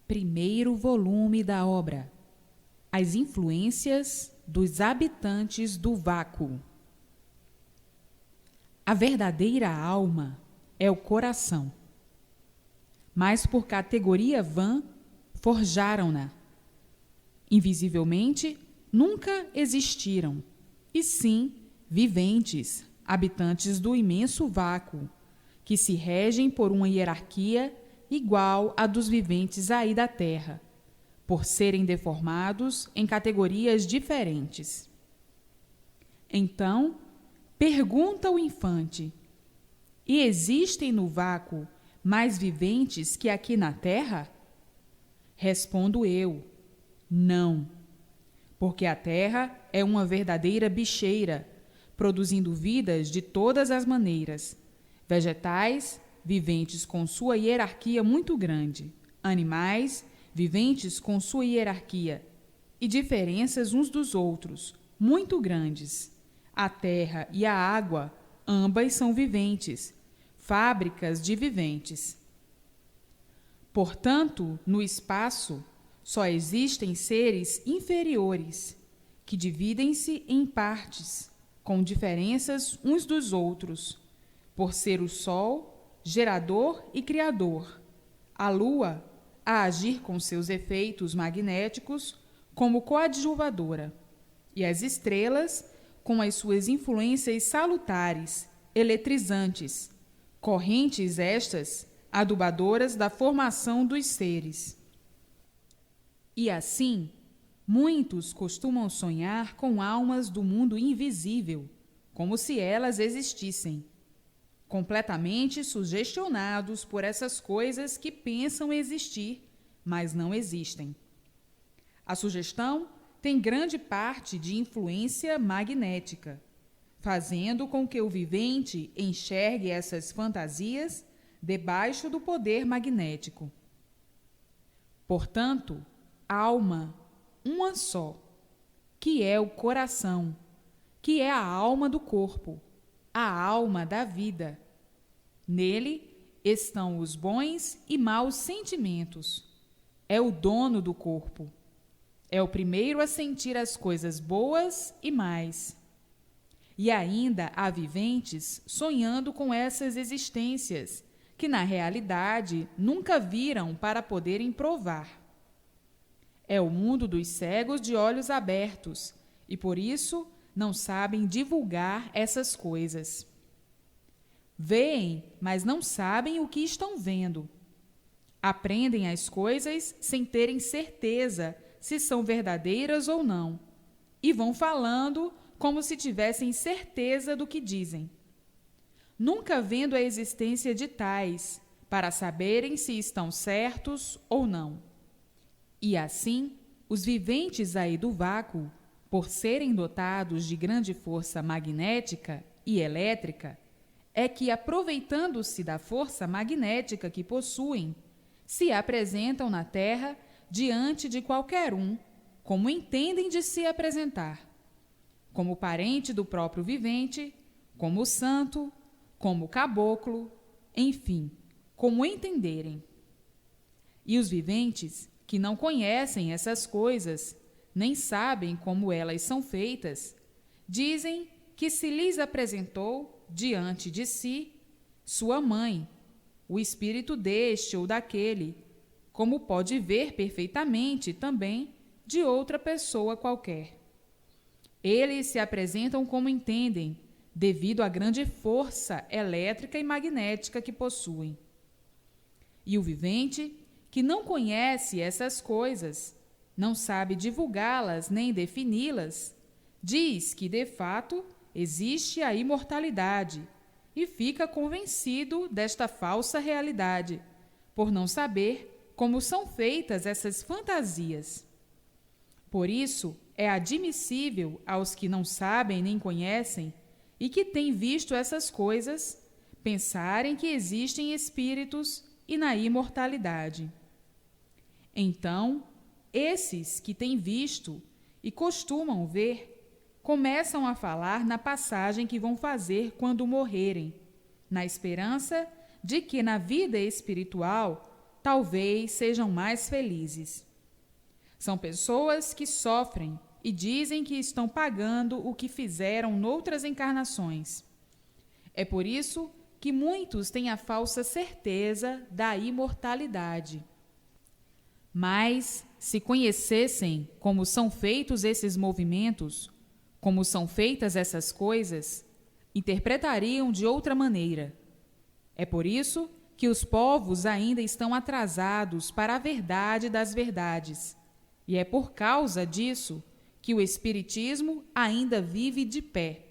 Primeiro volume da obra: As influências dos habitantes do vácuo. A verdadeira alma é o coração, mas por categoria vã forjaram-na. Invisivelmente nunca existiram, e sim viventes, habitantes do imenso vácuo, que se regem por uma hierarquia igual à dos viventes aí da terra, por serem deformados em categorias diferentes. Então, pergunta o infante: e existem no vácuo mais viventes que aqui na terra? Respondo eu: não, porque a terra é uma verdadeira bicheira, produzindo vidas de todas as maneiras, vegetais, viventes com sua hierarquia muito grande, animais, viventes com sua hierarquia e diferenças uns dos outros, muito grandes. A terra e a água, ambas são viventes, fábricas de viventes. Portanto, no espaço, só existem seres inferiores, que dividem-se em partes, com diferenças uns dos outros, por ser o Sol gerador e criador, a Lua a agir com seus efeitos magnéticos como coadjuvadora, e as estrelas com as suas influências salutares, eletrizantes, correntes estas adubadoras da formação dos seres. E assim, muitos costumam sonhar com almas do mundo invisível, como se elas existissem, completamente sugestionados por essas coisas que pensam existir, mas não existem. A sugestão tem grande parte de influência magnética, fazendo com que o vivente enxergue essas fantasias debaixo do poder magnético. Portanto, alma, uma só, que é o coração, que é a alma do corpo, a alma da vida. Nele estão os bons e maus sentimentos. É o dono do corpo. É o primeiro a sentir as coisas boas e más. E ainda há viventes sonhando com essas existências, que na realidade nunca viram para poderem provar. É o mundo dos cegos de olhos abertos, e por isso não sabem divulgar essas coisas. Vêem, mas não sabem o que estão vendo. Aprendem as coisas sem terem certeza se são verdadeiras ou não, e vão falando como se tivessem certeza do que dizem, nunca vendo a existência de tais, para saberem se estão certos ou não. E assim, os viventes aí do vácuo, por serem dotados de grande força magnética e elétrica, é que, aproveitando-se da força magnética que possuem, se apresentam na Terra diante de qualquer um, como entendem de se apresentar, como parente do próprio vivente, como santo, como caboclo, enfim, como entenderem. E os viventes, que não conhecem essas coisas, nem sabem como elas são feitas, dizem que se lhes apresentou diante de si sua mãe, o espírito deste ou daquele, como pode ver perfeitamente também de outra pessoa qualquer. Eles se apresentam como entendem, devido à grande força elétrica e magnética que possuem. E o vivente, que não conhece essas coisas, não sabe divulgá-las nem defini-las, diz que, de fato, existe a imortalidade e fica convencido desta falsa realidade, por não saber como são feitas essas fantasias. Por isso, é admissível aos que não sabem nem conhecem e que têm visto essas coisas, pensarem que existem espíritos e na imortalidade. Então, esses que têm visto e costumam ver, começam a falar na passagem que vão fazer quando morrerem, na esperança de que na vida espiritual talvez sejam mais felizes. São pessoas que sofrem e dizem que estão pagando o que fizeram noutras encarnações. É por isso que muitos têm a falsa certeza da imortalidade. Mas, se conhecessem como são feitos esses movimentos, como são feitas essas coisas, interpretariam de outra maneira. É por isso que os povos ainda estão atrasados para a verdade das verdades, e é por causa disso que o Espiritismo ainda vive de pé.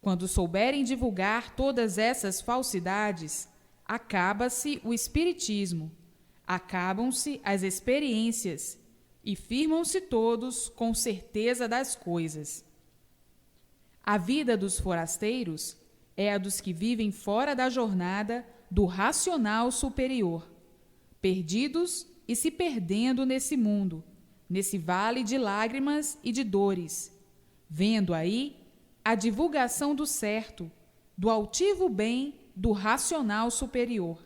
Quando souberem divulgar todas essas falsidades, acaba-se o Espiritismo, acabam-se as experiências e firmam-se todos com certeza das coisas. A vida dos forasteiros é a dos que vivem fora da jornada do racional superior, perdidos e se perdendo nesse mundo, nesse vale de lágrimas e de dores, vendo aí a divulgação do certo, do altivo bem do racional superior,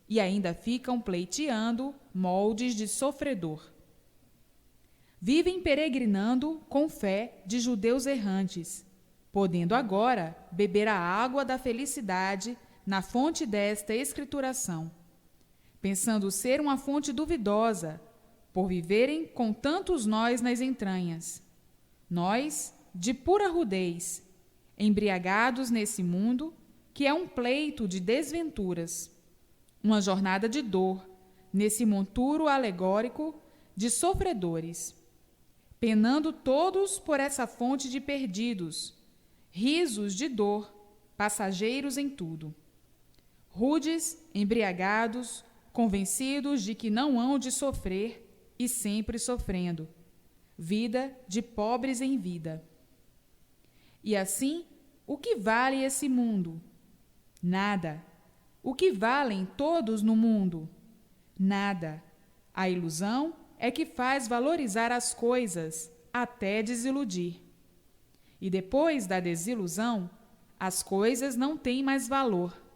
e ainda ficam pleiteando moldes de sofredor. Vivem peregrinando com fé de judeus errantes, podendo agora beber a água da felicidade na fonte desta escrituração, pensando ser uma fonte duvidosa, por viverem com tantos nós nas entranhas. Nós, de pura rudez, embriagados nesse mundo, que é um pleito de desventuras, uma jornada de dor, nesse monturo alegórico de sofredores, penando todos por essa fonte de perdidos, risos de dor, passageiros em tudo. Rudes, embriagados, convencidos de que não hão de sofrer e sempre sofrendo. Vida de pobres em vida. E assim, o que vale esse mundo? Nada. O que valem todos no mundo? Nada. A ilusão é que faz valorizar as coisas até desiludir. E depois da desilusão, as coisas não têm mais valor.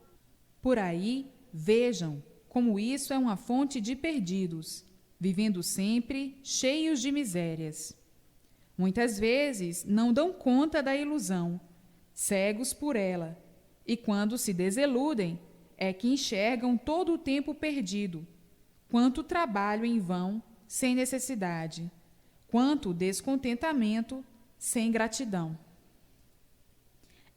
Por aí, vejam como isso é uma fonte de perdidos, vivendo sempre cheios de misérias. Muitas vezes não dão conta da ilusão, cegos por ela, e quando se desiludem, é que enxergam todo o tempo perdido, quanto trabalho em vão, sem necessidade, quanto descontentamento, sem gratidão.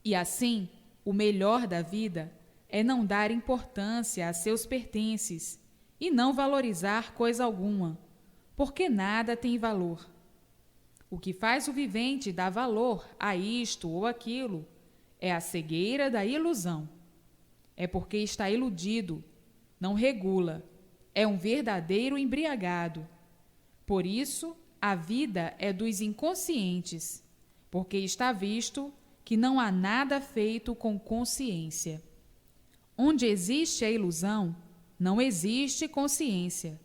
E assim, o melhor da vida é não dar importância a seus pertences e não valorizar coisa alguma, porque nada tem valor. O que faz o vivente dar valor a isto ou aquilo é a cegueira da ilusão. É porque está iludido, não regula, é um verdadeiro embriagado. Por isso, a vida é dos inconscientes, porque está visto que não há nada feito com consciência. Onde existe a ilusão, não existe consciência.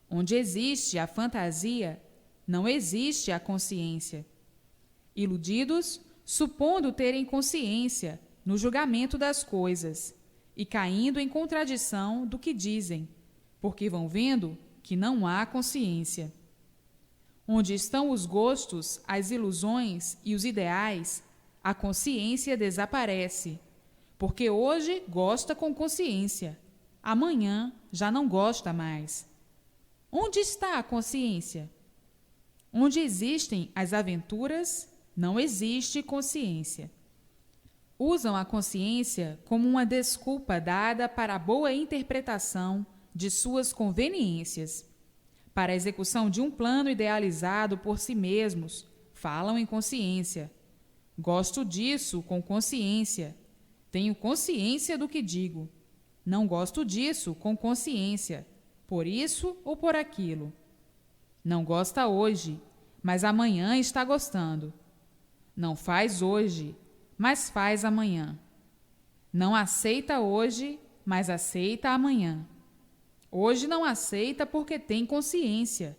Onde existe a fantasia, não existe a consciência. Iludidos, supondo terem consciência no julgamento das coisas e caindo em contradição do que dizem, porque vão vendo que não há consciência. Onde estão os gostos, as ilusões e os ideais, a consciência desaparece, porque hoje gosta com consciência, amanhã já não gosta mais. Onde está a consciência? Onde existem as aventuras, não existe consciência. Usam a consciência como uma desculpa dada para a boa interpretação de suas conveniências. Para a execução de um plano idealizado por si mesmos, falam em consciência. Gosto disso com consciência. Tenho consciência do que digo. Não gosto disso com consciência, por isso ou por aquilo. Não gosta hoje, mas amanhã está gostando. Não faz hoje, mas faz amanhã. Não aceita hoje, mas aceita amanhã. Hoje não aceita porque tem consciência.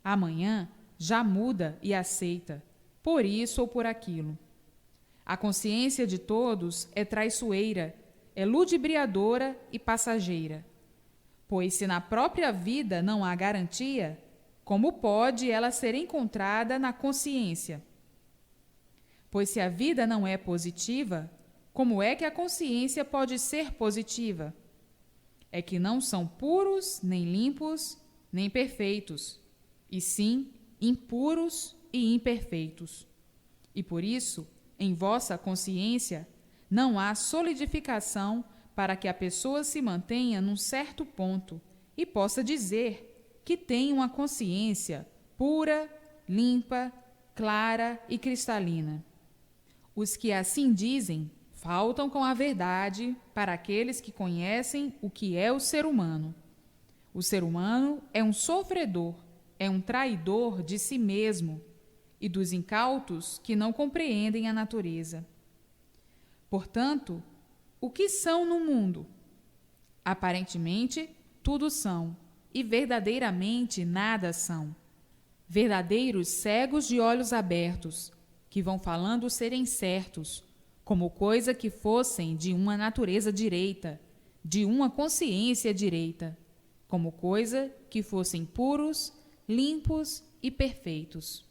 Amanhã já muda e aceita, por isso ou por aquilo. A consciência de todos é traiçoeira, é ludibriadora e passageira. Pois se na própria vida não há garantia, como pode ela ser encontrada na consciência? Pois se a vida não é positiva, como é que a consciência pode ser positiva? É que não são puros, nem limpos, nem perfeitos, e sim impuros e imperfeitos. E por isso, em vossa consciência, não há solidificação para que a pessoa se mantenha num certo ponto e possa dizer que tem uma consciência pura, limpa, clara e cristalina. Os que assim dizem faltam com a verdade para aqueles que conhecem o que é o ser humano. O ser humano é um sofredor, é um traidor de si mesmo e dos incautos que não compreendem a natureza. Portanto, o que são no mundo? Aparentemente, tudo são, e verdadeiramente nada são. Verdadeiros cegos de olhos abertos, que vão falando serem certos, como coisa que fossem de uma natureza direita, de uma consciência direita, como coisa que fossem puros, limpos e perfeitos.